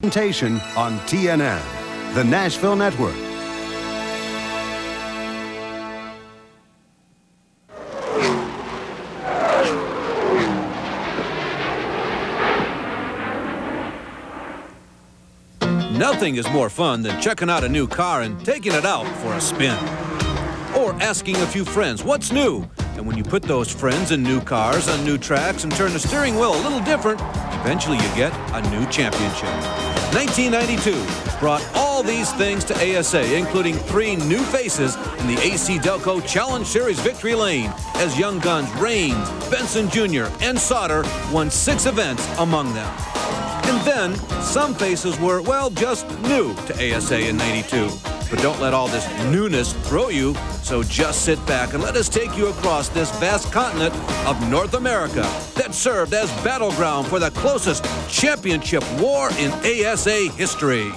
Presentation on TNN, the Nashville Network. Nothing is more fun than checking out a new car and taking it out for a spin. Or asking a few friends, what's new? And when you put those friends in new cars on new tracks and turn the steering wheel a little different, eventually you get a new championship. 1992 brought all these things to ASA, including 3 new faces in the AC-Delco Challenge Series victory lane, as young guns Raines, Benson Jr., and Sauter won 6 events among them. And then, some faces were, well, just new to ASA in '92. But don't let all this newness throw you, so just sit back and let us take you across this vast continent of North America that served as battleground for the closest championship war in ASA history.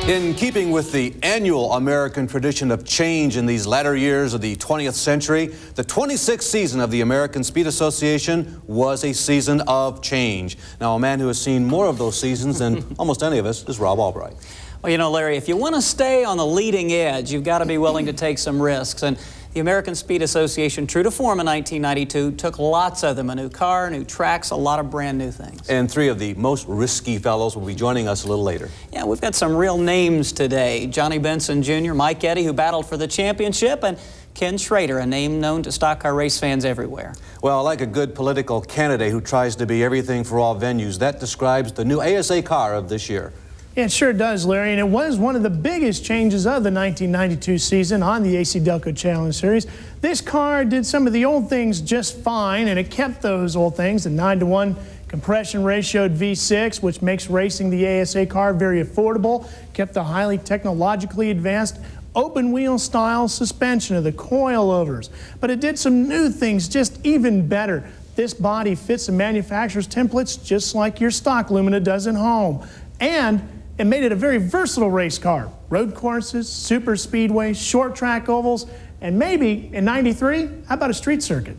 In keeping with the annual American tradition of change in these latter years of the 20th century, the 26th season of the American Speed Association was a season of change. Now, a man who has seen more of those seasons than almost any of us is Rob Albright. Well, you know, Larry, if you want to stay on the leading edge, you've got to be willing to take some risks. And the American Speed Association, true to form in 1992, took lots of them. A new car, new tracks, a lot of brand new things. And 3 of the most risky fellows will be joining us a little later. Yeah, we've got some real names today. Johnny Benson Jr., Mike Eddy, who battled for the championship, and Ken Schrader, a name known to stock car race fans everywhere. Well, like a good political candidate who tries to be everything for all venues, that describes the new ASA car of this year. Yeah, it sure does, Larry, and it was one of the biggest changes of the 1992 season on the AC-Delco Challenge Series. This car did some of the old things just fine, and it kept those old things, the 9-to-1 compression ratioed V6, which makes racing the ASA car very affordable, kept the highly technologically advanced open wheel style suspension of the coilovers. But it did some new things just even better. This body fits the manufacturer's templates just like your stock Lumina does at home. And it made it a very versatile race car. Road courses, super speedways, short track ovals, and maybe, in '93, how about a street circuit?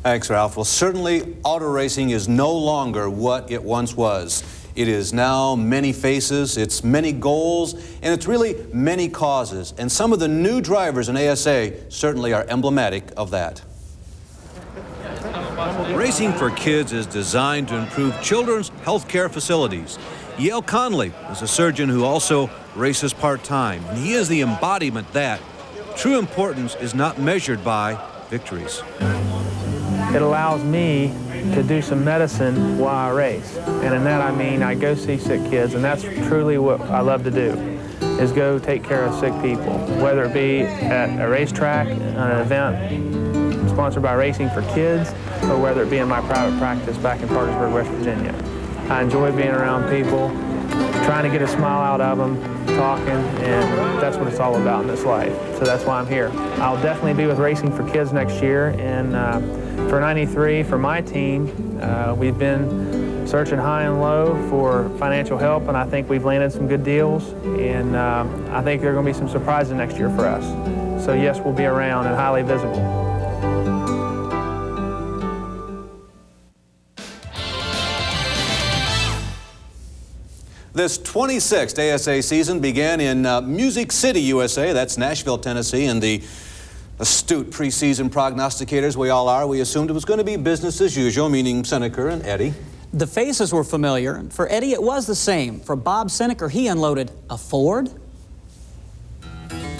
Thanks, Ralph. Well, certainly, auto racing is no longer what it once was. It is now many faces, it's many goals, and it's really many causes. And some of the new drivers in ASA certainly are emblematic of that. Racing for Kids is designed to improve children's health care facilities. Yale Conley is a surgeon who also races part-time, and he is the embodiment that true importance is not measured by victories. It allows me to do some medicine while I race, and in that I mean I go see sick kids, and that's truly what I love to do, is go take care of sick people, whether it be at a racetrack, an event sponsored by Racing for Kids, or whether it be in my private practice back in Parkersburg, West Virginia. I enjoy being around people, trying to get a smile out of them, talking, and that's what it's all about in this life. So that's why I'm here. I'll definitely be with Racing for Kids next year, and for '93, for my team, we've been searching high and low for financial help, and I think we've landed some good deals, and I think there are going to be some surprises next year for us. So yes, we'll be around and highly visible. This 26th ASA season began in Music City, USA. That's Nashville, Tennessee, and the astute preseason prognosticators we all are, we assumed it was going to be business as usual, meaning Seneker and Eddy. The faces were familiar. For Eddy, it was the same. For Bob Seneker, he unloaded a Ford.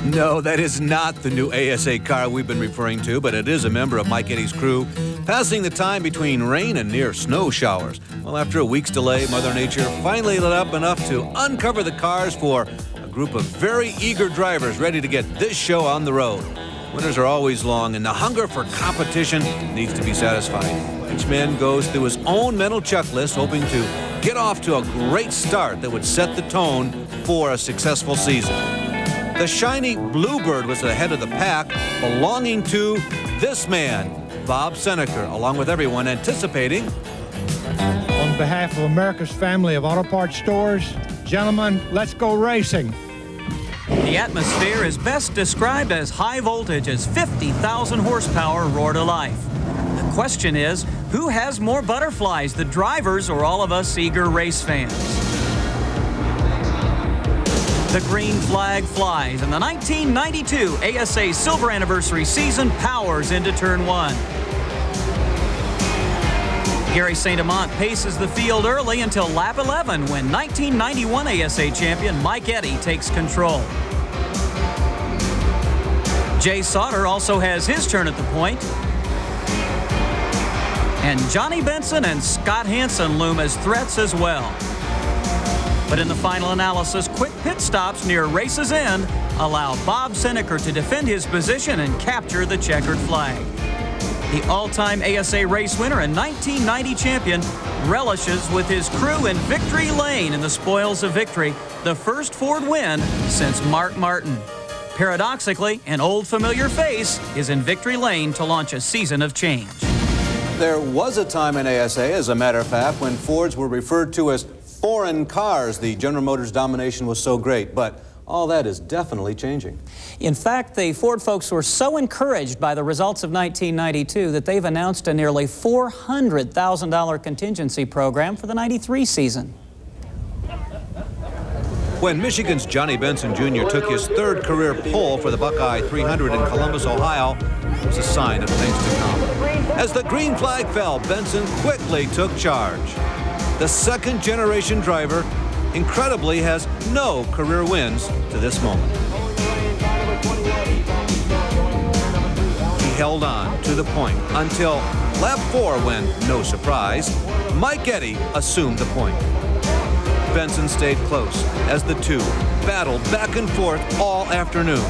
No, that is not the new ASA car we've been referring to, but it is a member of Mike Eddy's crew, passing the time between rain and near snow showers. Well, after a week's delay, Mother Nature finally lit up enough to uncover the cars for a group of very eager drivers ready to get this show on the road. Winters are always long, and the hunger for competition needs to be satisfied. Each man goes through his own mental checklist, hoping to get off to a great start that would set the tone for a successful season. The shiny Bluebird was ahead of the pack, belonging to this man, Bob Seneker, along with everyone anticipating. On behalf of America's family of auto parts stores, gentlemen, let's go racing. The atmosphere is best described as high voltage as 50,000 horsepower roar to life. The question is, who has more butterflies, the drivers or all of us eager race fans? The green flag flies, and the 1992 ASA Silver Anniversary season powers into turn one. Gary St. Amant paces the field early until lap 11 when 1991 ASA champion Mike Eddy takes control. Jay Sauter also has his turn at the point. And Johnny Benson and Scott Hansen loom as threats as well. But in the final analysis, quick pit stops near race's end allow Bob Seneker to defend his position and capture the checkered flag. The all-time ASA race winner and 1990 champion relishes with his crew in victory lane in the spoils of victory, the first Ford win since Mark Martin. Paradoxically, an old familiar face is in victory lane to launch a season of change. There was a time in ASA, as a matter of fact, when Fords were referred to as foreign cars. The General Motors domination was so great, but all that is definitely changing. In fact, the Ford folks were so encouraged by the results of 1992 that they've announced a nearly $400,000 contingency program for the 93 season. When Michigan's Johnny Benson Jr. took his third career pole for the Buckeye 300 in Columbus, Ohio, it was a sign of things to come. As the green flag fell, Benson quickly took charge. The second-generation driver, incredibly, has no career wins to this moment. He held on to the point until lap 4 when, no surprise, Mike Eddy assumed the point. Benson stayed close as the two battled back and forth all afternoon.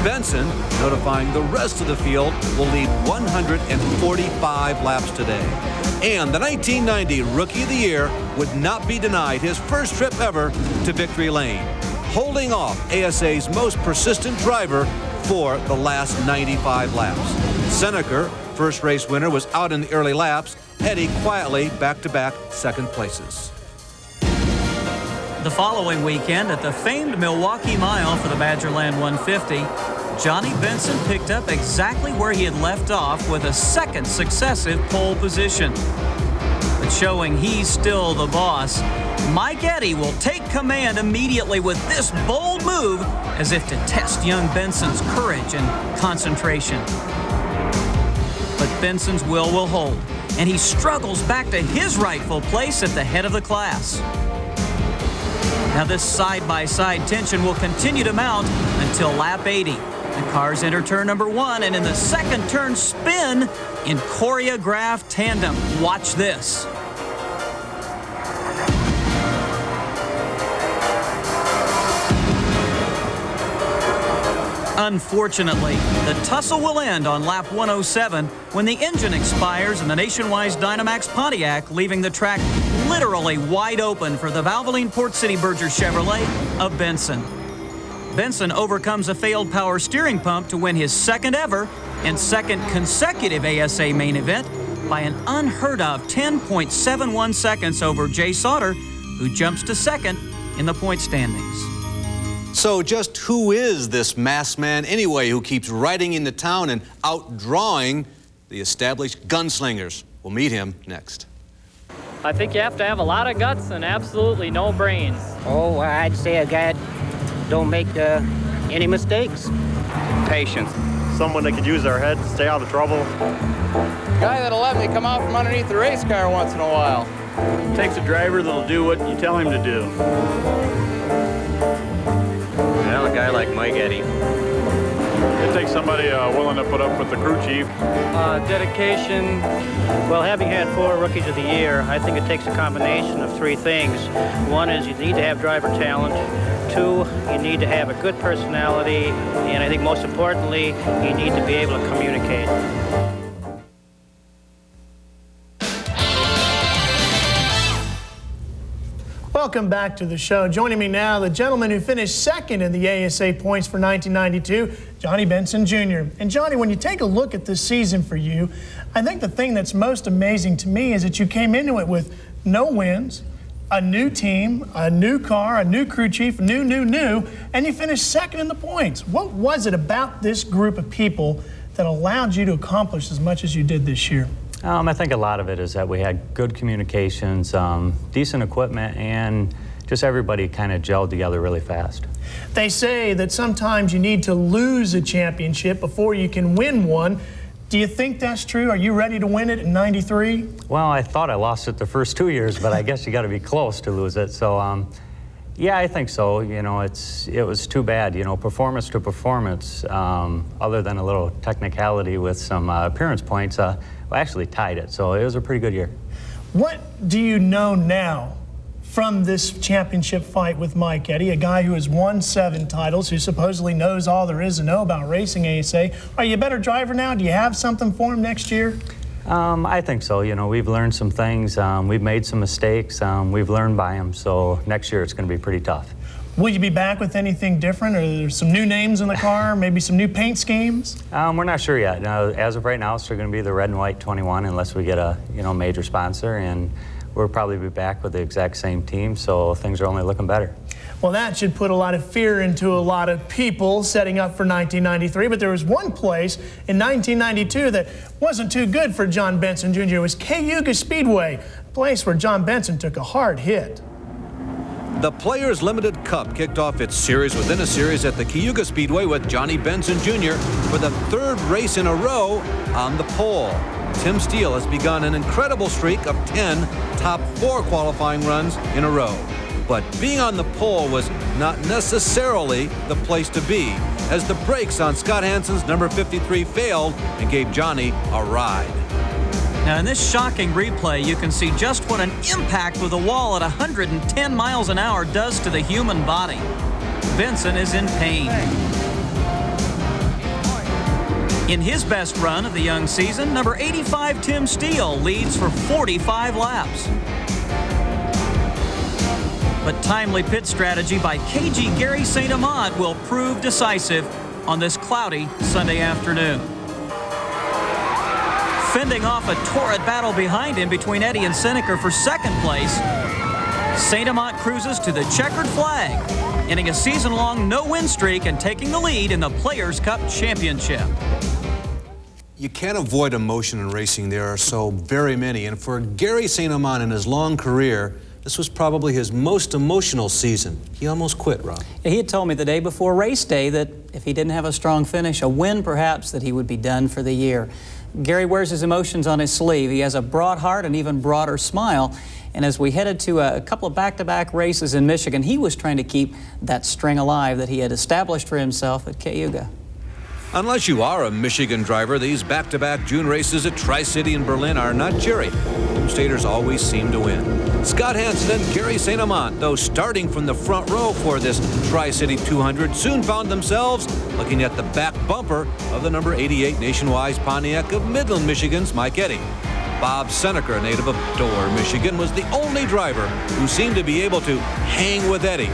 Benson, notifying the rest of the field, will lead 145 laps today. And the 1990 Rookie of the Year would not be denied his first trip ever to victory lane, holding off ASA's most persistent driver for the last 95 laps. Seneker, first race winner, was out in the early laps. Eddy quietly back-to-back second places. The following weekend at the famed Milwaukee Mile for the Badgerland 150, Johnny Benson picked up exactly where he had left off with a second successive pole position. But showing he's still the boss, Mike Eddy will take command immediately with this bold move as if to test young Benson's courage and concentration. But Benson's will hold, and he struggles back to his rightful place at the head of the class. Now this side-by-side tension will continue to mount until lap 80. The cars enter turn number 1, and in the second turn spin in choreographed tandem. Watch this. Unfortunately, the tussle will end on lap 107 when the engine expires in the Nationwide Dynamax Pontiac, leaving the track literally wide open for the Valvoline Port City Berger Chevrolet of Benson. Benson overcomes a failed power steering pump to win his second ever and second consecutive ASA main event by an unheard of 10.71 seconds over Jay Sauter, who jumps to second in the point standings. So just who is this masked man anyway who keeps riding into town and outdrawing the established gunslingers? We'll meet him next. I think you have to have a lot of guts and absolutely no brains. Oh, I'd say a guy don't make any mistakes. Patience. Someone that could use their head to stay out of trouble. Guy that'll let me come out from underneath the race car once in a while. It takes a driver that'll do what you tell him to do. Well, a guy like Mike Eddy. It takes somebody willing to put up with the crew chief. Dedication. Well, having had 4 Rookies of the Year, I think it takes a combination of 3 things. One is you need to have driver talent. 2, you need to have a good personality. And I think most importantly, you need to be able to communicate. Welcome back to the show. Joining me now, the gentleman who finished second in the ASA points for 1992, Johnny Benson Jr. And Johnny, when you take a look at this season for you, I think the thing that's most amazing to me is that you came into it with no wins, a new team, a new car, a new crew chief, new, and you finished second in the points. What was it about this group of people that allowed you to accomplish as much as you did this year? I think a lot of it is that we had good communications, decent equipment, and just everybody kind of gelled together really fast. They say that sometimes you need to lose a championship before you can win one. Do you think that's true? Are you ready to win it in '93? Well, I thought I lost it the first 2 years, but I guess you got to be close to lose it. So, yeah, I think so. You know, it was too bad. You know, performance to performance, other than a little technicality with some appearance points, we actually tied it. So it was a pretty good year. What do you know now from this championship fight with Mike Eddy, a guy who has won 7 titles, who supposedly knows all there is to know about racing ASA? Are you a better driver now? Do you have something for him next year? I think so. You know, we've learned some things. We've made some mistakes. We've learned by them. So next year it's going to be pretty tough. Will you be back with anything different? Are there some new names in the car, maybe some new paint schemes? We're not sure yet. As of right now, it's still going to be the red and white 21 unless we get a major sponsor, and we'll probably be back with the exact same team, so things are only looking better. Well, that should put a lot of fear into a lot of people setting up for 1993, but there was one place in 1992 that wasn't too good for John Benson Jr. It was Cayuga Speedway, a place where John Benson took a hard hit. The Players Limited Cup kicked off its series within a series at the Cayuga Speedway with Johnny Benson Jr. for the 3rd race in a row on the pole. Tim Steele has begun an incredible streak of 10 top 4 qualifying runs in a row. But being on the pole was not necessarily the place to be, as the brakes on Scott Hansen's number 53 failed and gave Johnny a ride. Now, in this shocking replay, you can see just what an impact with a wall at 110 miles an hour does to the human body. Benson is in pain. In his best run of the young season, number 85 Tim Steele leads for 45 laps. But timely pit strategy by KG Gary St. Amant will prove decisive on this cloudy Sunday afternoon. Fending off a torrid battle behind him between Eddy and Seneca for 2nd place, St. Amant cruises to the checkered flag, ending a season-long no-win streak and taking the lead in the Players' Cup Championship. You can't avoid emotion in racing. There are so very many. And for Gary St. Amant in his long career, this was probably his most emotional season. He almost quit, Rob. He had told me the day before race day that if he didn't have a strong finish, a win perhaps, that he would be done for the year. Gary wears his emotions on his sleeve. He has a broad heart and even broader smile. And as we headed to a couple of back-to-back races in Michigan, he was trying to keep that string alive that he had established for himself at Cayuga. Unless you are a Michigan driver, these back-to-back June races at Tri-City and Berlin are not cheery. Home-staters always seem to win. Scott Hansen and Gary St. Amant, though starting from the front row for this Tri-City 200, soon found themselves looking at the back bumper of the number 88 Nationwide Pontiac of Midland, Michigan's Mike Eddy. Bob Seneca, a native of Dorr, Michigan, was the only driver who seemed to be able to hang with Eddy.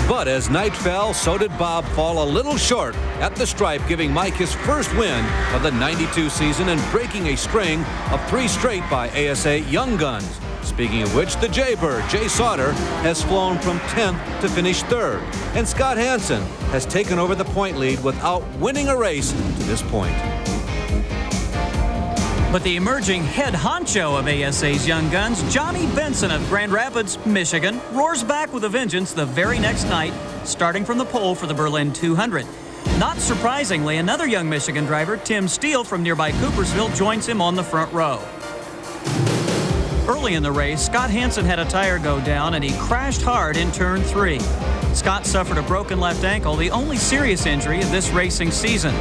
But as night fell, so did Bob fall a little short at the stripe, giving Mike his first win of the '92 season and breaking a string of 3 straight by ASA Young Guns. Speaking of which, the Jaybird, Jay Sauter, has flown from 10th to finish 3rd. And Scott Hansen has taken over the point lead without winning a race to this point. But the emerging head honcho of ASA's Young Guns, Johnny Benson of Grand Rapids, Michigan, roars back with a vengeance the very next night, starting from the pole for the Berlin 200. Not surprisingly, another young Michigan driver, Tim Steele from nearby Coopersville, joins him on the front row. Early in the race, Scott Hansen had a tire go down and he crashed hard in turn 3. Scott suffered a broken left ankle, the only serious injury of this racing season.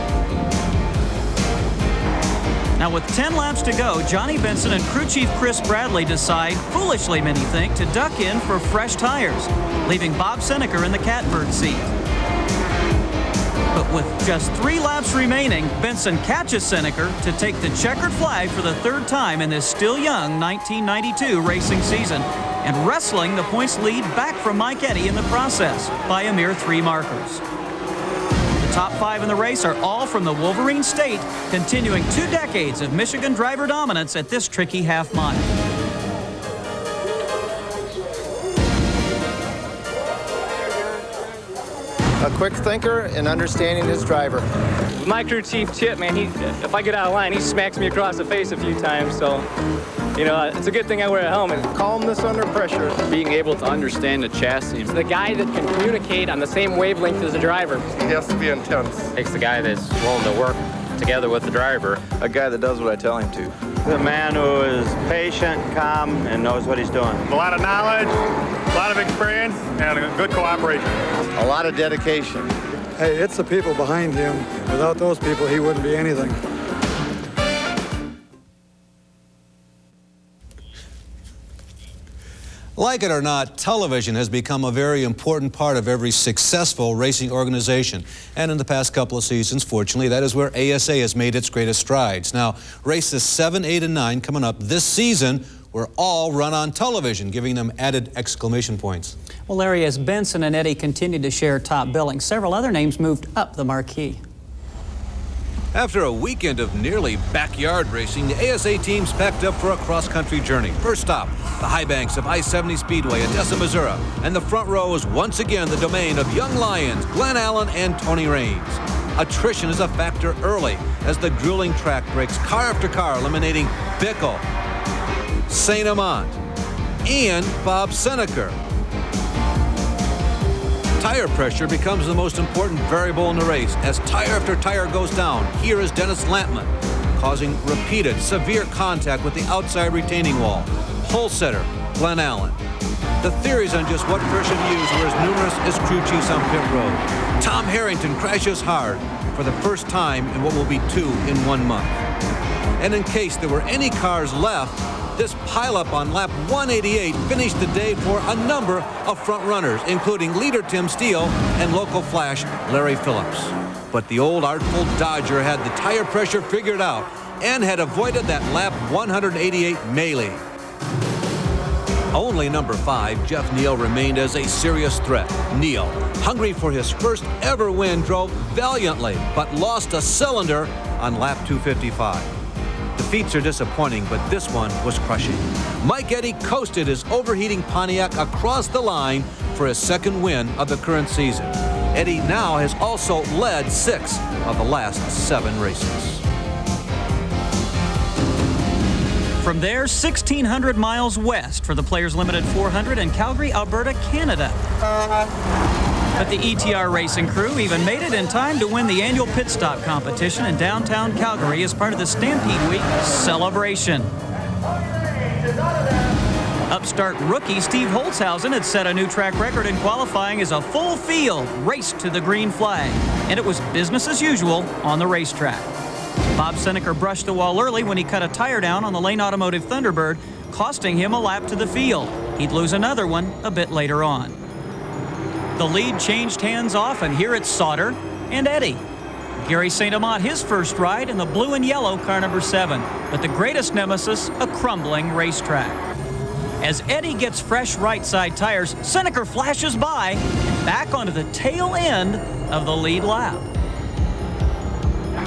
Now, with 10 laps to go, Johnny Benson and crew chief Chris Bradley decide, foolishly many think, to duck in for fresh tires, leaving Bob Seneca in the catbird seat. But with just 3 laps remaining, Benson catches Seneca to take the checkered flag for the 3rd time in this still young 1992 racing season. and wrestling the points lead back from Mike Eddy in the process by a mere 3 markers. The top 5 in the race are all from the Wolverine State, continuing 2 decades of Michigan driver dominance at this tricky half mile. A quick thinker and understanding his driver. My crew chief Chip, man, if I get out of line, he smacks me across the face a few times. So, you know, it's a good thing I wear a helmet. Calmness under pressure. Being able to understand the chassis. The guy that can communicate on the same wavelength as the driver. He has to be intense. Takes the guy that's willing to work together with the driver. A guy that does what I tell him to. The man who is patient, calm, and knows what he's doing. A lot of knowledge, a lot of experience, and a good cooperation. A lot of dedication. Hey, it's the people behind him. Without those people, he wouldn't be anything. Like it or not, television has become a very important part of every successful racing organization. And in the past couple of seasons, fortunately, that is where ASA has made its greatest strides. Now, races 7, 8, and 9 coming up this season were all run on television, giving them added exclamation points. Well, Larry, as Benson and Eddy continued to share top billing, several other names moved up the marquee. After a weekend of nearly backyard racing, the ASA teams packed up for a cross-country journey. First stop, the high banks of I-70 Speedway at Odessa, Missouri. And the front row is once again the domain of young lions, Glenn Allen and Tony Raines. Attrition is a factor early as the grueling track breaks car after car, eliminating Bickle, St. Amant, and Bob Seneker. Tire pressure becomes the most important variable in the race as tire after tire goes down. Here is Dennis Lampman, causing repeated severe contact with the outside retaining wall. Pole setter, Glenn Allen. The theories on just what pressure to use were as numerous as crew chiefs on pit road. Tom Harrington crashes hard for the first time in what will be 2 in 1 month. And in case there were any cars left, this pileup on lap 188 finished the day for a number of front runners, including leader Tim Steele and local flash Larry Phillips. But the old artful Dodger had the tire pressure figured out and had avoided that lap 188 melee. Only number 5, Jeff Neal, remained as a serious threat. Neal, hungry for his first ever win, drove valiantly, but lost a cylinder on lap 255. Defeats are disappointing, but this one was crushing. Mike Eddy coasted his overheating Pontiac across the line for his second win of the current season. Eddy now has also led 6 of the last 7 races. From there, 1,600 miles west for the Players Limited 400 in Calgary, Alberta, Canada. But the ETR racing crew even made it in time to win the annual pit stop competition in downtown Calgary as part of the Stampede Week celebration. Upstart rookie Steve Holtzhausen had set a new track record in qualifying as a full field raced to the green flag, and it was business as usual on the racetrack. Bob Seneker brushed the wall early when he cut a tire down on the Lane Automotive Thunderbird, costing him a lap to the field. He'd lose another one a bit later on. The lead changed hands off, and here it's Sauter and Eddy. Gary St. Amant, his first ride in the blue and yellow car number 7, but the greatest nemesis, a crumbling racetrack. As Eddy gets fresh right side tires, Seneker flashes by and back onto the tail end of the lead lap.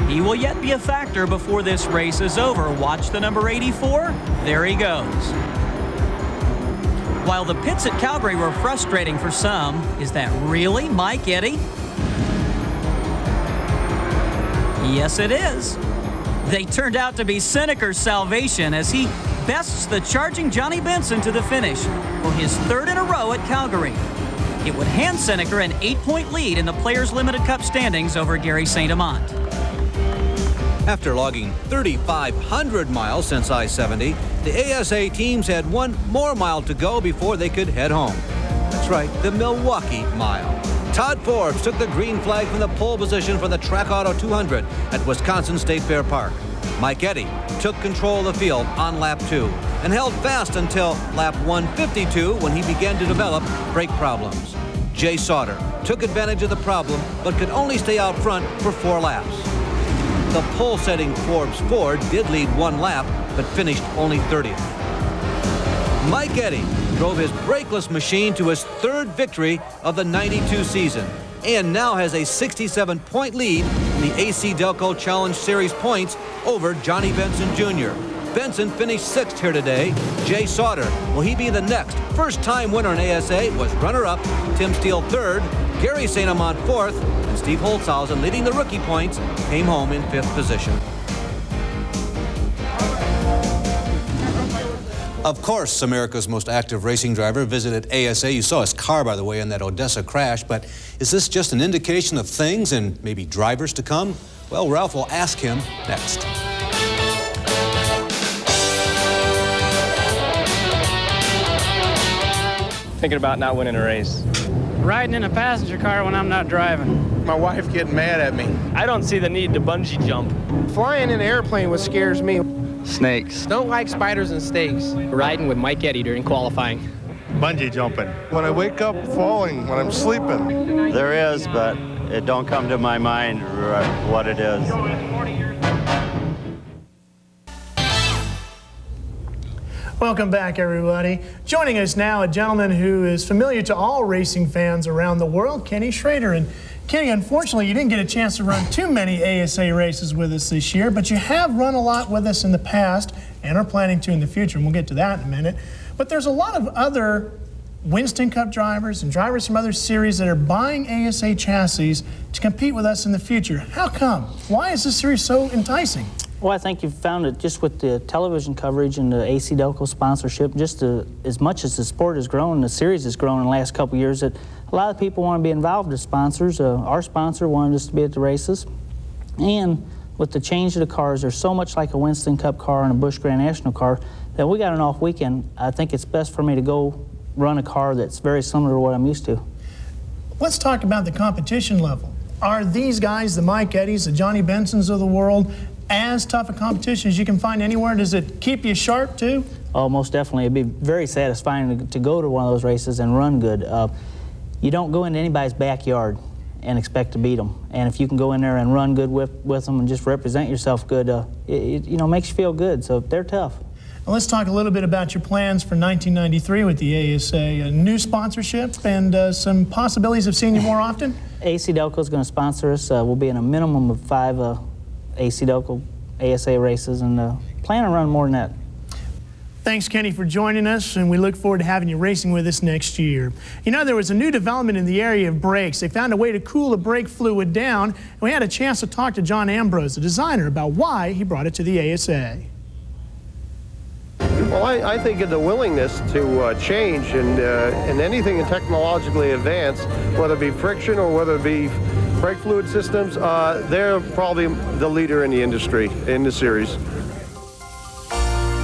He will yet be a factor before this race is over. Watch the number 84. There he goes. While the pits at Calgary were frustrating for some, is that really Mike Eddy? Yes, it is. They turned out to be Seneker's salvation as he bests the charging Johnny Benson to the finish for his 3rd in a row at Calgary. It would hand Seneker an 8-point lead in the Players Limited Cup standings over Gary St. Amant. After logging 3,500 miles since I-70, the ASA teams had 1 more mile to go before they could head home. That's right, the Milwaukee Mile. Todd Forbes took the green flag from the pole position for the Track Auto 200 at Wisconsin State Fair Park. Mike Eddy took control of the field on lap 2 and held fast until lap 152 when he began to develop brake problems. Jay Sauter took advantage of the problem but could only stay out front for 4 laps. The pole-setting Forbes Ford did lead 1 lap, but finished only 30th. Mike Eddy drove his brakeless machine to his third victory of the '92 season, and now has a 67-point lead in the AC-Delco Challenge Series points over Johnny Benson Jr. Benson finished 6th here today. Jay Sauter, will he be the next first-time winner in ASA? Was runner-up. Tim Steele 3rd, Gary St. Amant 4th, and Steve Holtzhausen, leading the rookie points, came home in 5th position. Of course, America's most active racing driver visited ASA. You saw his car, by the way, in that Odessa crash, but is this just an indication of things and maybe drivers to come? Well, Ralph will ask him next. Thinking about not winning a race. Riding in a passenger car when I'm not driving. My wife getting mad at me. I don't see the need to bungee jump. Flying in an airplane what scares me. Snakes. Don't like spiders and snakes. Riding with Mike Eddy during qualifying. Bungee jumping. When I wake up falling, when I'm sleeping. There is, but it don't come to my mind what it is. Welcome back, everybody. Joining us now, a gentleman who is familiar to all racing fans around the world, Kenny Schrader. And Kenny, unfortunately, you didn't get a chance to run too many ASA races with us this year, but you have run a lot with us in the past and are planning to in the future, and we'll get to that in a minute. But there's a lot of other Winston Cup drivers and drivers from other series that are buying ASA chassis to compete with us in the future. How come? Why is this series so enticing? Well, I think you've found it just with the television coverage and the AC-Delco sponsorship, just as much as the sport has grown, the series has grown in the last couple of years, that a lot of people want to be involved as sponsors. Our sponsor wanted us to be at the races. And with the change of the cars, there's so much like a Winston Cup car and a Busch Grand National car that we got an off weekend. I think it's best for me to go run a car that's very similar to what I'm used to. Let's talk about the competition level. Are these guys, the Mike Eddies, the Johnny Bensons of the world, as tough a competition as you can find anywhere? Does it keep you sharp too? Oh, most definitely. It'd be very satisfying to go to one of those races and run good. You don't go into anybody's backyard and expect to beat them. And if you can go in there and run good with them and just represent yourself good, it makes you feel good. So they're tough. Well, let's talk a little bit about your plans for 1993 with the ASA. A new sponsorship and some possibilities of seeing you more often? AC-Delco is going to sponsor us. We'll be in a minimum of 5 AC-Delco ASA races and plan on running more than that. Thanks, Kenny, for joining us, and we look forward to having you racing with us next year. You know, there was a new development in the area of brakes. They found a way to cool the brake fluid down, and we had a chance to talk to John Ambrose, the designer, about why he brought it to the ASA. Well, I think of the willingness to change and anything technologically advanced, whether it be friction or whether it be brake fluid systems, they're probably the leader in the industry, in the series.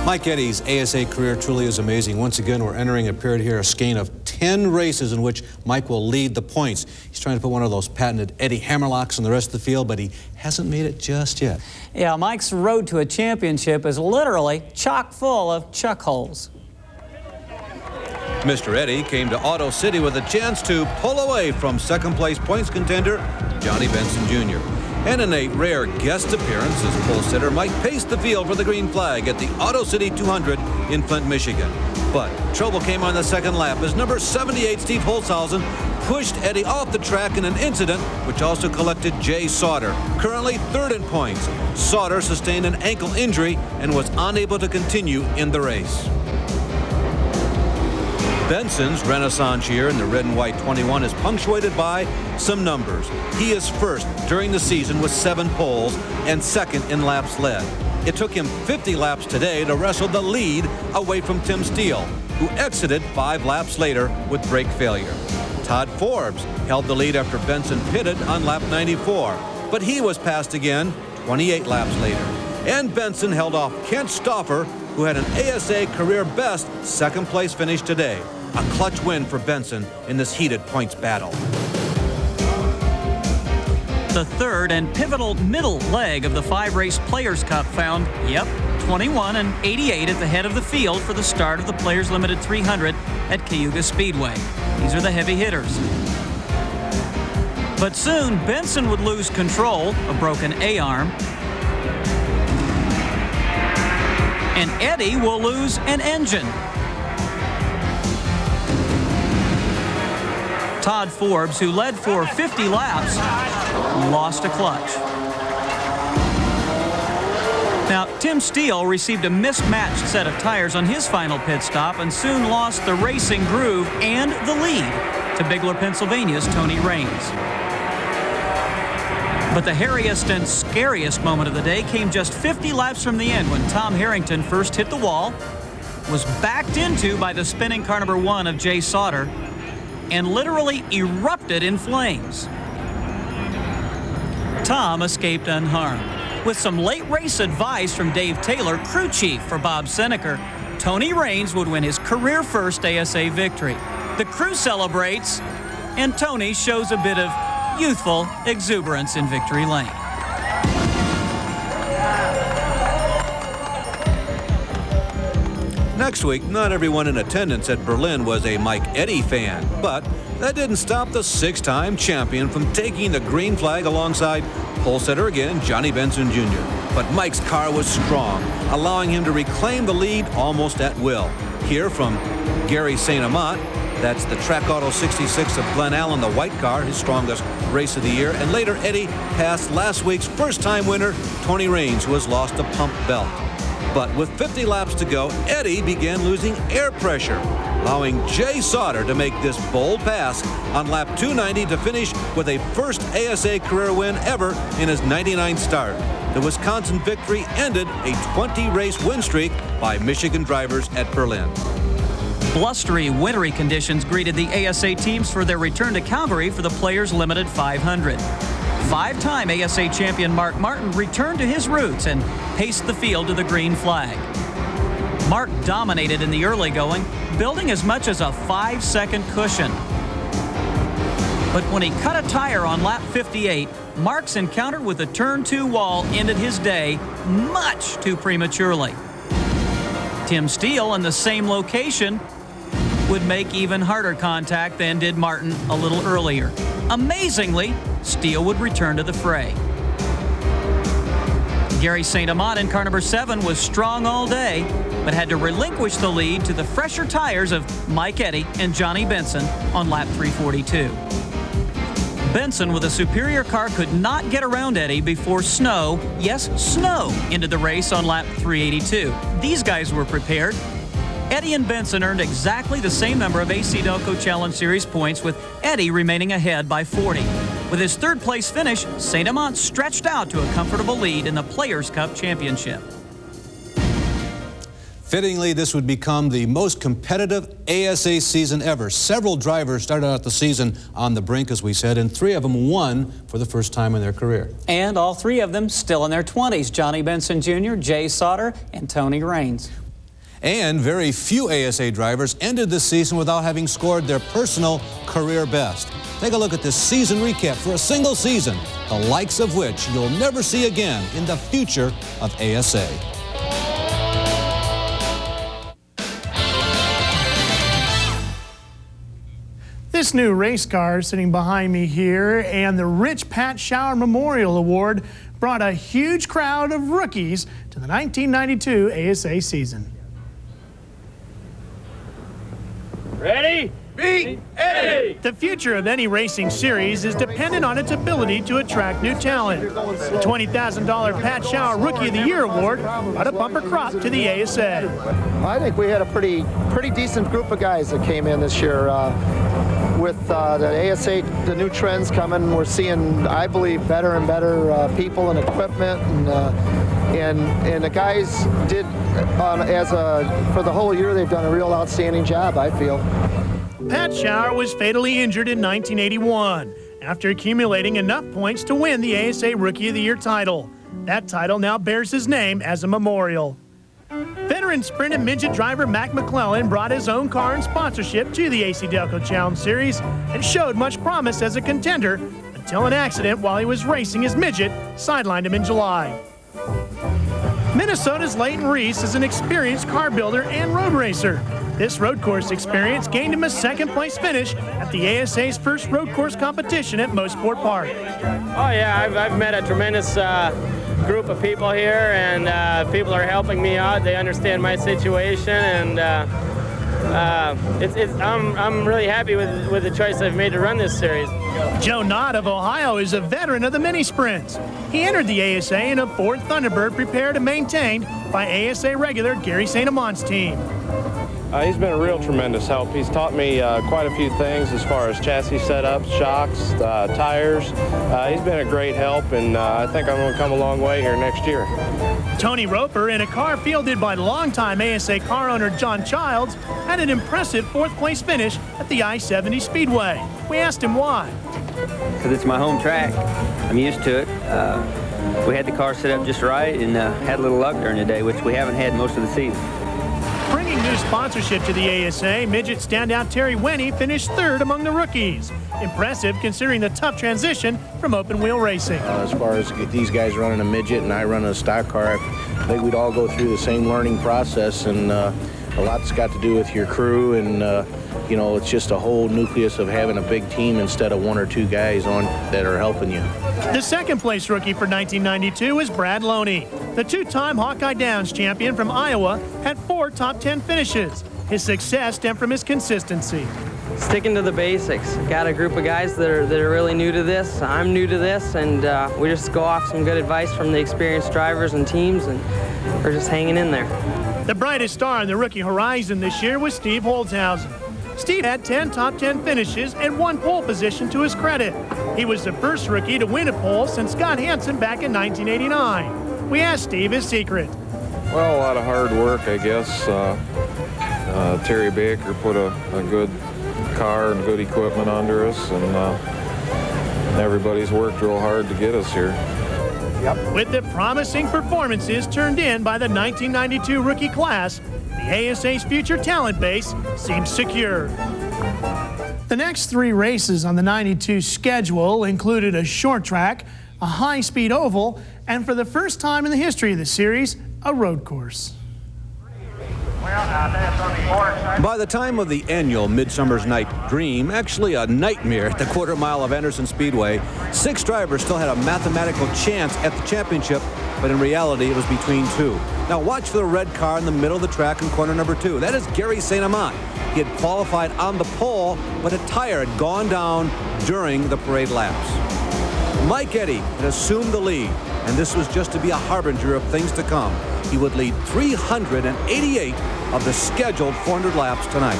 Mike Eddy's ASA career truly is amazing. Once again, we're entering a period here, a skein of 10 races in which Mike will lead the points. He's trying to put one of those patented Eddy hammerlocks on the rest of the field, but he hasn't made it just yet. Yeah, Mike's road to a championship is literally chock full of chuck holes. Mr. Eddy came to Auto City with a chance to pull away from second-place points contender Johnny Benson Jr. And in a rare guest appearance as pole sitter, Mike paced the field for the green flag at the Auto City 200 in Flint, Michigan. But trouble came on the second lap as number 78 Steve Holtzhausen pushed Eddy off the track in an incident which also collected Jay Sauter, currently 3rd in points. Sauter sustained an ankle injury and was unable to continue in the race. Benson's renaissance year in the red and white 21 is punctuated by some numbers. He is first during the season with 7 poles and second in laps led. It took him 50 laps today to wrestle the lead away from Tim Steele, who exited 5 laps later with brake failure. Todd Forbes held the lead after Benson pitted on lap 94, but he was passed again 28 laps later. And Benson held off Kent Stauffer, who had an ASA career best second-place finish today. A clutch win for Benson in this heated points battle. The third and pivotal middle leg of the 5-race Players' Cup found, 21 and 88 at the head of the field for the start of the Players Limited 300 at Cayuga Speedway. These are the heavy hitters. But soon, Benson would lose control, a broken A-arm, and Eddy will lose an engine. Todd Forbes, who led for 50 laps, lost a clutch. Now, Tim Steele received a mismatched set of tires on his final pit stop and soon lost the racing groove and the lead to Bigler, Pennsylvania's Tony Raines. But the hairiest and scariest moment of the day came just 50 laps from the end when Tom Harrington first hit the wall, was backed into by the spinning car number 1 of Jay Sauter, and literally erupted in flames. Tom escaped unharmed. With some late race advice from Dave Taylor, crew chief for Bob Seneker, Tony Raines would win his career first ASA victory. The crew celebrates, and Tony shows a bit of youthful exuberance in victory lane. Next week, not everyone in attendance at Berlin was a Mike Eddy fan, but that didn't stop the 6-time champion from taking the green flag alongside pole setter again, Johnny Benson Jr. But Mike's car was strong, allowing him to reclaim the lead almost at will. Here from Gary St. Amant, that's the Track Auto 66 of Glenn Allen, the white car, his strongest race of the year. And later, Eddy passed last week's first-time winner, Tony Raines, who has lost a pump belt. But with 50 laps to go, Eddy began losing air pressure, allowing Jay Sauter to make this bold pass on lap 290 to finish with a first ASA career win ever in his 99th start. The Wisconsin victory ended a 20-race win streak by Michigan drivers at Berlin. Blustery, wintry conditions greeted the ASA teams for their return to Calgary for the Players Limited 500. 5-time ASA champion Mark Martin returned to his roots and paced the field to the green flag. Mark dominated in the early going, building as much as a 5-second cushion. But when he cut a tire on lap 58, Mark's encounter with the turn 2 wall ended his day much too prematurely. Tim Steele in the same location would make even harder contact than did Martin a little earlier. Amazingly, Steele would return to the fray. Gary St. Amant in car number 7 was strong all day, but had to relinquish the lead to the fresher tires of Mike Eddy and Johnny Benson on lap 342. Benson, with a superior car, could not get around Eddy before snow, yes, snow, ended the race on lap 382. These guys were prepared. Eddy and Benson earned exactly the same number of AC-Delco Challenge Series points, with Eddy remaining ahead by 40. With his third-place finish, St. Amant stretched out to a comfortable lead in the Players' Cup Championship. Fittingly, this would become the most competitive ASA season ever. Several drivers started out the season on the brink, as we said, and 3 of them won for the first time in their career. And all 3 of them still in their 20s, Johnny Benson Jr., Jay Sauter, and Tony Raines. And very few ASA drivers ended the season without having scored their personal career best. Take a look at this season recap for a single season, the likes of which you'll never see again in the future of ASA. This new race car sitting behind me here and the Rich Pat Shower Memorial Award brought a huge crowd of rookies to the 1992 ASA season. Ready? Be Eddie! The future of any racing series is dependent on its ability to attract new talent. The $20,000 Pat Shower Rookie of the Year Award brought a bumper crop to the ASA. I think we had a pretty decent group of guys that came in this year. With the ASA, the new trends coming, we're seeing, I believe, better and better people and equipment, and the guys did, for the whole year, they've done a real outstanding job, I feel. Pat Shower was fatally injured in 1981 after accumulating enough points to win the ASA Rookie of the Year title. That title now bears his name as a memorial. Veteran sprint and midget driver Mac McClellan brought his own car and sponsorship to the AC-Delco Challenge Series and showed much promise as a contender until an accident while he was racing his midget sidelined him in July. Minnesota's Leighton Reese is an experienced car builder and road racer. This road course experience gained him a second-place finish at the ASA's first road course competition at Mosport Park. Oh yeah, I've met a tremendous group of people here, and people are helping me out. They understand my situation, and I'm really happy with the choice I've made to run this series. Joe Knott of Ohio is a veteran of the mini sprints. He entered the ASA in a Ford Thunderbird prepared and maintained by ASA regular Gary St. Amont's team. He's been a real tremendous help. He's taught me quite a few things as far as chassis setups, shocks, tires. He's been a great help, and I think I'm going to come a long way here next year. Tony Roper, in a car fielded by longtime ASA car owner John Childs, had an impressive fourth-place finish at the I-70 Speedway. We asked him why. Because it's my home track. I'm used to it. We had the car set up just right and had a little luck during the day, which we haven't had most of the season. Bringing new sponsorship to the ASA, midget standout Terry Winnie finished third among the rookies. Impressive considering the tough transition from open-wheel racing. As far as these guys running a midget and I run a stock car, I think we'd all go through the same learning process, and a lot's got to do with your crew, and you know, it's just a whole nucleus of having a big team instead of one or two guys on that are helping you. The second-place rookie for 1992 is Brad Loney. The two-time Hawkeye Downs champion from Iowa had 4 top 10 finishes. His success stemmed from his consistency. Sticking to the basics. Got a group of guys that are really new to this. I'm new to this, and we just go off some good advice from the experienced drivers and teams, and we're just hanging in there. The brightest star in the rookie horizon this year was Steve Holzhausen. Steve had 10 top 10 finishes and 1 pole position to his credit. He was the first rookie to win a pole since Scott Hansen back in 1989. We asked Steve his secret. Well, a lot of hard work, I guess. Terry Baker put a good car and good equipment under us, and everybody's worked real hard to get us here. With the promising performances turned in by the 1992 rookie class, the ASA's future talent base seems secure. The next 3 races on the 92 schedule included a short track, a high-speed oval, and for the first time in the history of the series, a road course. By the time of the annual Midsummer's Night Dream, actually a nightmare at the quarter mile of Anderson Speedway, 6 drivers still had a mathematical chance at the championship, but in reality it was between 2. Now watch for the red car in the middle of the track in corner number 2. That is Gary St. Amant. He had qualified on the pole, but a tire had gone down during the parade laps. Mike Eddy had assumed the lead, and this was just to be a harbinger of things to come. He would lead 388 of the scheduled 400 laps tonight.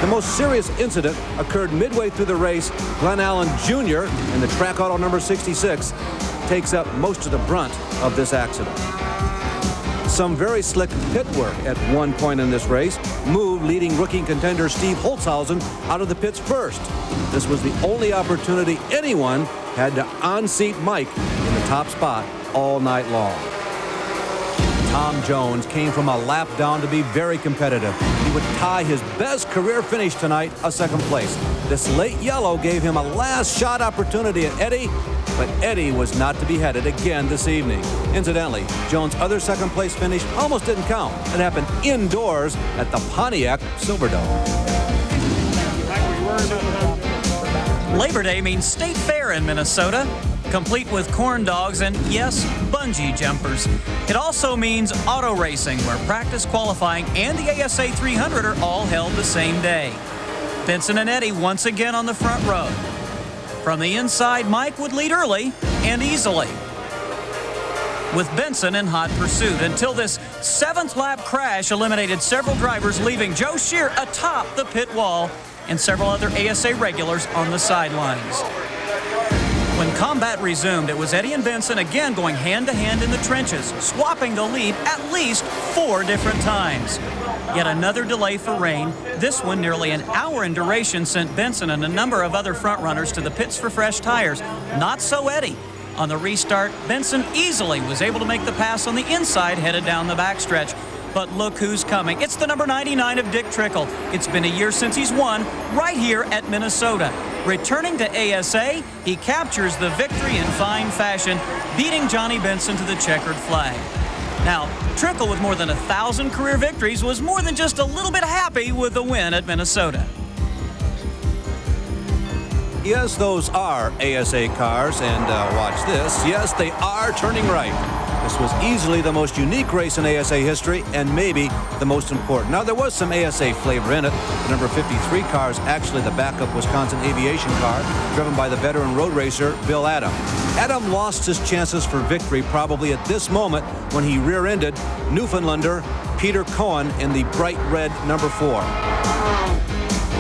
The most serious incident occurred midway through the race. Glenn Allen Jr. in the track auto number 66 takes up most of the brunt of this accident. Some very slick pit work at one point in this race moved leading rookie contender Steve Holzhausen out of the pits first. This was the only opportunity anyone had to unseat Mike in the top spot all night long. Tom Jones came from a lap down to be very competitive. He would tie his best career finish tonight, a second place. This late yellow gave him a last shot opportunity at Eddy, but Eddy was not to be headed again this evening. Incidentally, Jones' other second place finish almost didn't count. It happened indoors at the Pontiac Silverdome. Labor Day means State Fair in Minnesota, complete with corn dogs and, yes, bungee jumpers. It also means auto racing, where practice, qualifying, and the ASA 300 are all held the same day. Benson and Eddy once again on the front row. From the inside, Mike would lead early and easily, with Benson in hot pursuit until this 7th lap crash eliminated several drivers, leaving Joe Shear atop the pit wall and several other ASA regulars on the sidelines. When combat resumed, it was Eddy and Benson again going hand-to-hand in the trenches, swapping the lead at least 4 different times. Yet another delay for rain, this one nearly an hour in duration, sent Benson and a number of other front runners to the pits for fresh tires. Not so Eddy. On the restart, Benson easily was able to make the pass on the inside, headed down the backstretch. But look who's coming. It's the number 99 of Dick Trickle. It's been a year since he's won right here at Minnesota. Returning to ASA, he captures the victory in fine fashion, beating Johnny Benson to the checkered flag. Now, Trickle, with more than 1,000 career victories, was more than just a little bit happy with the win at Minnesota. Yes, those are ASA cars, and watch this. Yes, they are turning right. This was easily the most unique race in ASA history and maybe the most important. Now, there was some ASA flavor in it. The number 53 car is actually the backup Wisconsin aviation car, driven by the veteran road racer Bill Adam. Adam lost his chances for victory probably at this moment when he rear-ended Newfoundlander Peter Cohen in the bright red number 4.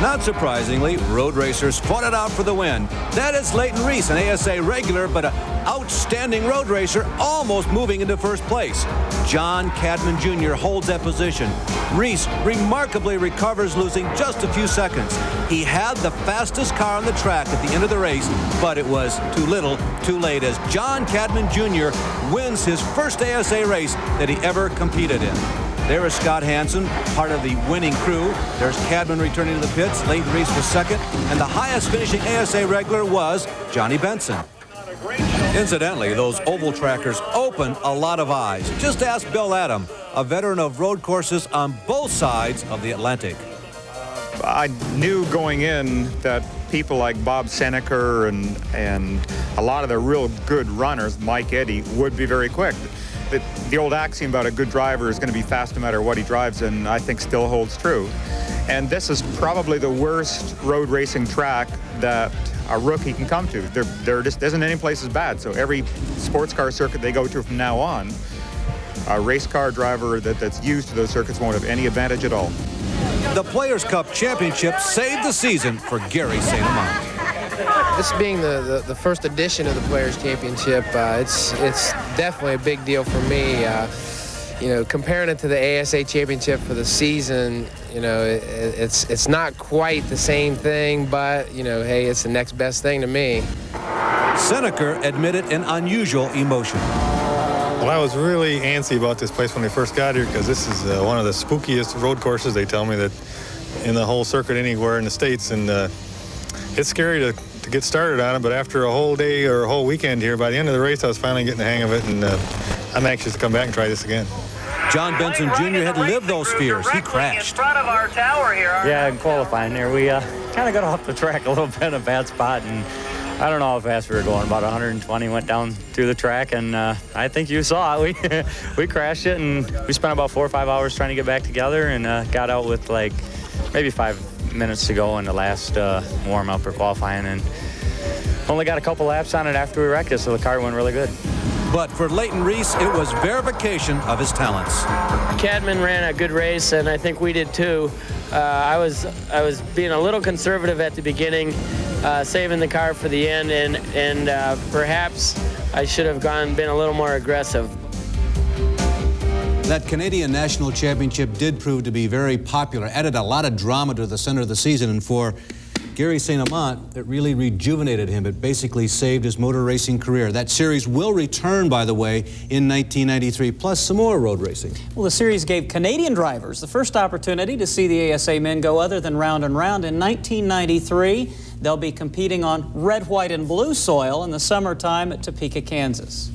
Not surprisingly, road racers fought it out for the win. That is Leighton Reese, an ASA regular, but an outstanding road racer, almost moving into first place. John Cadman Jr. holds that position. Reese remarkably recovers, losing just a few seconds. He had the fastest car on the track at the end of the race, but it was too little, too late, as John Cadman Jr. wins his first ASA race that he ever competed in. There is Scott Hansen, part of the winning crew. There's Cadman returning to the pits. Leighton Reese was second. And the highest finishing ASA regular was Johnny Benson. Incidentally, those oval trackers opened a lot of eyes. Just ask Bill Adam, a veteran of road courses on both sides of the Atlantic. I knew going in that people like Bob Seneker and a lot of the real good runners, Mike Eddy, would be very quick. The old axiom about a good driver is going to be fast no matter what he drives in, I think still holds true. And this is probably the worst road racing track that a rookie can come to. There just isn't any place as bad. So every sports car circuit they go to from now on, a race car driver that's used to those circuits won't have any advantage at all. The Players' Cup Championship saved the season for Gary St. Amant. This being the first edition of the Players' Championship, it's definitely a big deal for me. You know, comparing it to the ASA Championship for the season, you know, it's not quite the same thing, but, you know, hey, it's the next best thing to me. Seneker admitted an unusual emotion. Well, I was really antsy about this place when I first got here because this is one of the spookiest road courses, they tell me, that in the whole circuit anywhere in the States, and it's scary to get started on it, but after a whole day or a whole weekend here, by the end of the race, I was finally getting the hang of it, and I'm anxious to come back and try this again. John Benson Jr. had lived those fears. He crashed. In front of our tower here. Yeah, in qualifying there, we kind of got off the track a little bit in a bad spot, and I don't know how fast we were going. About 120 went down through the track, and I think you saw it. We crashed it, and we spent about 4 or 5 hours trying to get back together, and got out with like maybe 5 minutes to go in the last warm-up or qualifying, and only got a couple laps on it after we wrecked it, so the car went really good. But for Leighton Reese, it was verification of his talents. Cadman ran a good race, and I think we did too. I was being a little conservative at the beginning, saving the car for the end, and perhaps I should have been a little more aggressive. That Canadian National Championship did prove to be very popular, added a lot of drama to the center of the season, and for Gary St. Amant, it really rejuvenated him. It basically saved his motor racing career. That series will return, by the way, in 1993, plus some more road racing. Well, the series gave Canadian drivers the first opportunity to see the ASA men go other than round and round. In 1993, they'll be competing on red, white, and blue soil in the summertime at Topeka, Kansas.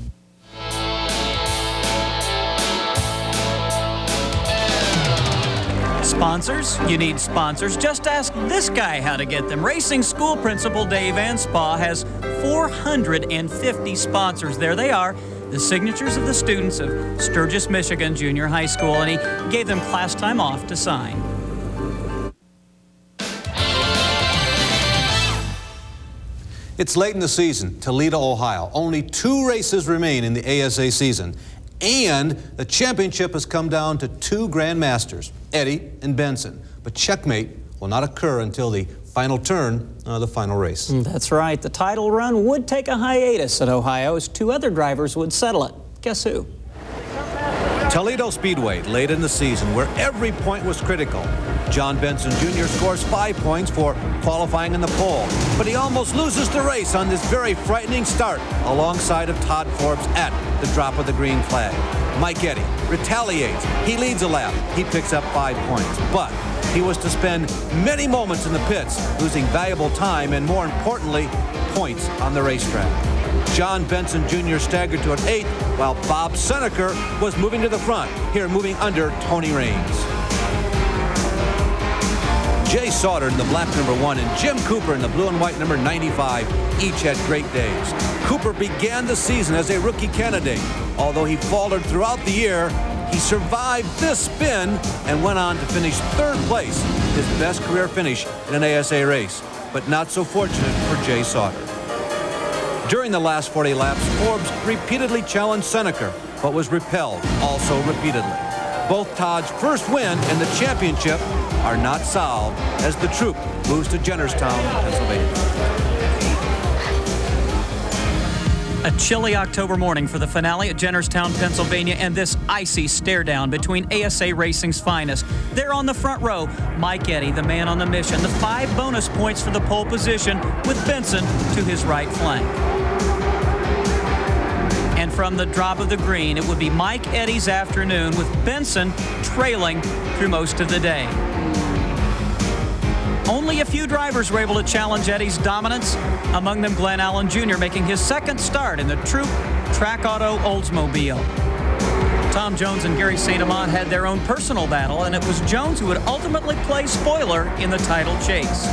Sponsors? You need sponsors? Just ask this guy how to get them. Racing School Principal Dave Anspaugh has 450 sponsors. There they are, the signatures of the students of Sturgis, Michigan Junior High School, and he gave them class time off to sign. It's late in the season, Toledo, Ohio. Only 2 races remain in the ASA season. And the championship has come down to 2 grandmasters, Eddy and Benson. But checkmate will not occur until the final turn of the final race. That's right. The title run would take a hiatus at Ohio as 2 other drivers would settle it. Guess who? Toledo Speedway, late in the season, where every point was critical. John Benson Jr. scores 5 points for qualifying in the pole, but he almost loses the race on this very frightening start alongside of Todd Forbes at the drop of the green flag. Mike Eddy retaliates. He leads a lap. He picks up 5 points, but he was to spend many moments in the pits, losing valuable time and, more importantly, points on the racetrack. John Benson Jr. staggered to an 8th, while Bob Seneker was moving to the front, here moving under Tony Raines. Jay Sauter in the black number 1 and Jim Cooper in the blue and white number 95 each had great days. Cooper began the season as a rookie candidate. Although he faltered throughout the year, he survived this spin and went on to finish 3rd place, his best career finish in an ASA race, but not so fortunate for Jay Sauter. During the last 40 laps, Forbes repeatedly challenged Seneca, but was repelled also repeatedly. Both Todd's first win in the championship are not solved as the troop moves to Jennerstown, Pennsylvania. A chilly October morning for the finale at Jennerstown, Pennsylvania, and this icy stare-down between ASA Racing's finest. There on the front row, Mike Eddy, the man on the mission. The 5 bonus points for the pole position with Benson to his right flank. And from the drop of the green, it would be Mike Eddy's afternoon with Benson trailing through most of the day. Only a few drivers were able to challenge Eddy's dominance, among them Glenn Allen Jr. making his 2nd start in the Troop Track Auto Oldsmobile. Tom Jones and Gary St. Amant had their own personal battle, and it was Jones who would ultimately play spoiler in the title chase.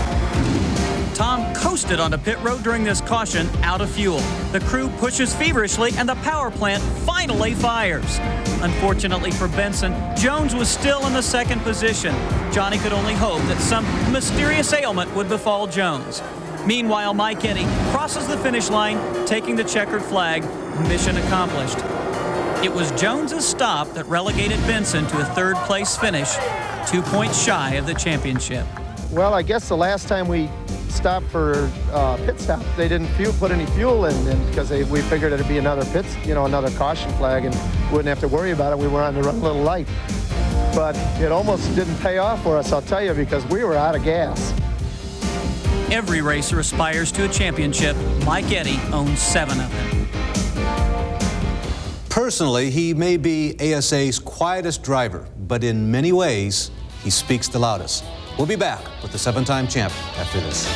Tom coasted onto pit road during this caution, out of fuel. The crew pushes feverishly, and the power plant finally fires. Unfortunately for Benson, Jones was still in the 2nd position. Johnny could only hope that some mysterious ailment would befall Jones. Meanwhile, Mike Eddy crosses the finish line, taking the checkered flag. Mission accomplished. It was Jones's stop that relegated Benson to a 3rd place finish, 2 points shy of the championship. Well, I guess the last time we stopped for pit stop, they didn't put any fuel in because we figured it'd be another another caution flag, and wouldn't have to worry about it. We were on to run a little light. But it almost didn't pay off for us, I'll tell you, because we were out of gas. Every racer aspires to a championship. Mike Eddy owns 7 of them. Personally, he may be ASA's quietest driver, but in many ways, he speaks the loudest. We'll be back with the 7-time champ after this.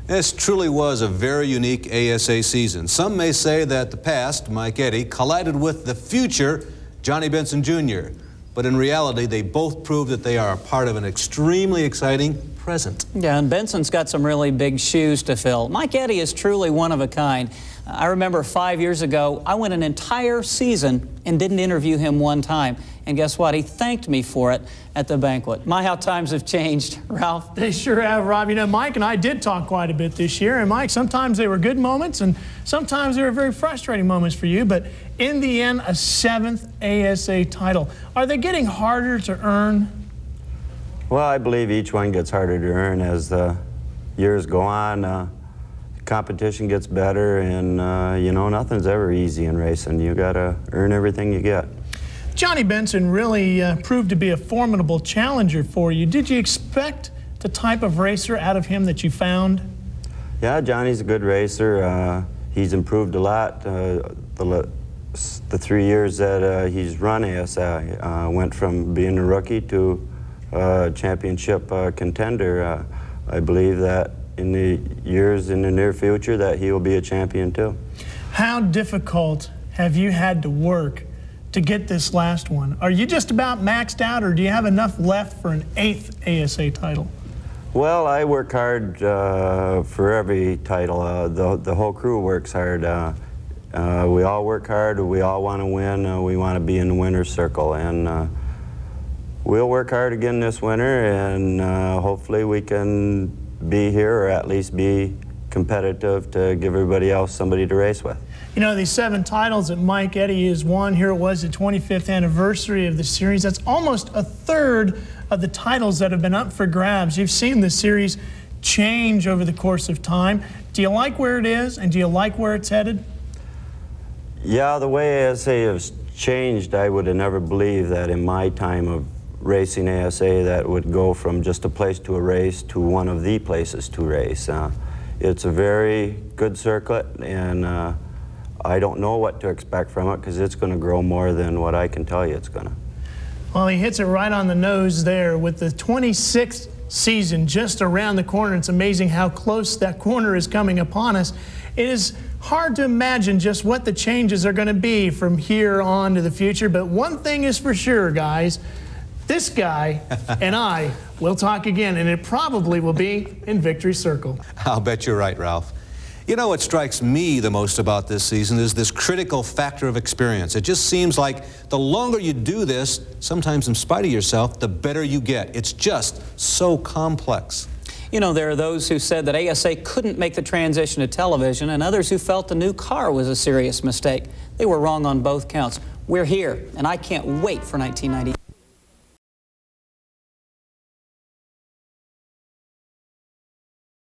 This truly was a very unique ASA season. Some may say that the past, Mike Eddy, collided with the future, Johnny Benson Jr. But in reality, they both proved that they are a part of an extremely exciting present. Yeah, and Benson's got some really big shoes to fill. Mike Eddy is truly one of a kind. I remember 5 years ago, I went an entire season and didn't interview him one time. And guess what? He thanked me for it at the banquet. My, how times have changed, Ralph. They sure have, Rob. You know, Mike and I did talk quite a bit this year. And Mike, sometimes they were good moments and sometimes they were very frustrating moments for you. But in the end, a 7th ASA title. Are they getting harder to earn? Well, I believe each one gets harder to earn as the years go on. Competition gets better, and you know, nothing's ever easy in racing. You got to earn everything you get. Johnny Benson really proved to be a formidable challenger for you. Did you expect the type of racer out of him that you found? Yeah, Johnny's a good racer. He's improved a lot. The 3 years that he's run ASA, went from being a rookie to championship contender. I believe that in the years in the near future that he will be a champion too. How difficult have you had to work to get this last one? Are you just about maxed out, or do you have enough left for an 8th ASA title? Well, I work hard for every title. The whole crew works hard. We all work hard. We all want to win. We want to be in the winner's circle, and we'll work hard again this winter, and hopefully we can be here, or at least be competitive to give everybody else somebody to race with. You know, these 7 titles that Mike Eddy has won, here it was the 25th anniversary of the series. That's almost a third of the titles that have been up for grabs. You've seen the series change over the course of time. Do you like where it is, and do you like where it's headed? Yeah, the way ASA has changed, I would have never believed that in my time of racing ASA that would go from just a place to a race to one of the places to race. It's a very good circuit, and I don't know what to expect from it because it's going to grow more than what I can tell you it's going to. Well, he hits it right on the nose there with the 26th season just around the corner. It's amazing how close that corner is coming upon us. It is hard to imagine just what the changes are going to be from here on to the future, but one thing is for sure, guys. This guy and I We'll talk again, and it probably will be in Victory Circle. I'll bet you're right, Ralph. You know what strikes me the most about this season is this critical factor of experience. It just seems like the longer you do this, sometimes in spite of yourself, the better you get. It's just so complex. You know, there are those who said that ASA couldn't make the transition to television, and others who felt the new car was a serious mistake. They were wrong on both counts. We're here, and I can't wait for 1990.